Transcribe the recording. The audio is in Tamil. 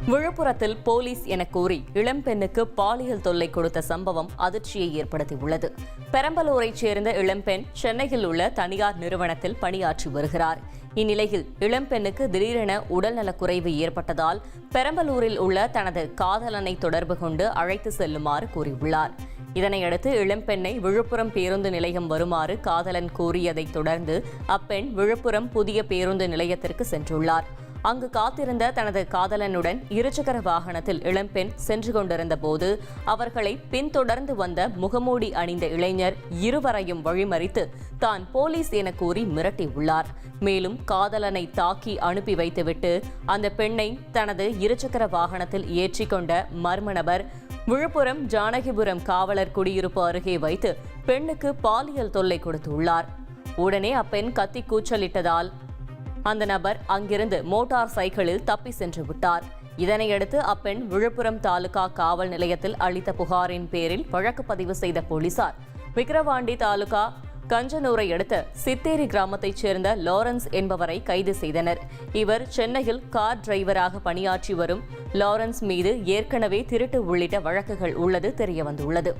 விழுப்புரத்தில் போலீஸ் என கூறி இளம்பெண்ணுக்கு பாலியல் தொல்லை கொடுத்த சம்பவம் அதிர்ச்சியை ஏற்படுத்தியுள்ளது. பெரம்பலூரைச் சேர்ந்த இளம்பெண் சென்னையில் உள்ள தனியார் நிறுவனத்தில் பணியாற்றி வருகிறார். இந்நிலையில் இளம்பெண்ணுக்கு திடீரென உடல்நலக்குறைவு ஏற்பட்டதால் பெரம்பலூரில் உள்ள தனது காதலனை தொடர்பு கொண்டு அழைத்து செல்லுமாறு கூறியுள்ளார். இதனையடுத்து இளம்பெண்ணை விழுப்புரம் பேருந்து நிலையம் வருமாறு காதலன் கூறியதைத் தொடர்ந்து அப்பெண் விழுப்புரம் புதிய பேருந்து நிலையத்திற்கு சென்றுள்ளார். அங்கு காத்திருந்த தனது காதலனுடன் இருசக்கர வாகனத்தில் இளம்பெண் சென்று கொண்டிருந்த போது அவர்களை பின்தொடர்ந்து வந்த முகமூடி அணிந்த இளைஞர் இருவரையும் வழிமறித்து தான் போலீஸ் என கூறி மிரட்டியுள்ளார். மேலும் காதலனை தாக்கி அனுப்பி வைத்துவிட்டு அந்த பெண்ணை தனது இருசக்கர வாகனத்தில் ஏற்றிக்கொண்ட மர்ம நபர் விழுப்புரம் ஜானகிபுரம் காவலர் குடியிருப்பு அருகே வைத்து பெண்ணுக்கு பாலியல் தொல்லை கொடுத்துள்ளார். உடனே அப்பெண் கத்தி கூச்சலிட்டதால் அந்த நபர் அங்கிருந்து மோட்டார் சைக்கிளில் தப்பி சென்று விட்டார். இதனையடுத்து அப்பெண் விழுப்புரம் தாலுகா காவல் நிலையத்தில் அளித்த புகாரின் பேரில் வழக்கு பதிவு செய்த போலீசார் விக்கிரவாண்டி தாலுகா கஞ்சனூரை அடுத்த சித்தேரி கிராமத்தைச் சேர்ந்த லாரன்ஸ் என்பவரை கைது செய்தனர். இவர் சென்னையில் கார் டிரைவராக பணியாற்றி வரும் லாரன்ஸ் மீது ஏற்கனவே திருட்டு உள்ளிட்ட வழக்குகள் உள்ளது தெரியவந்துள்ளது.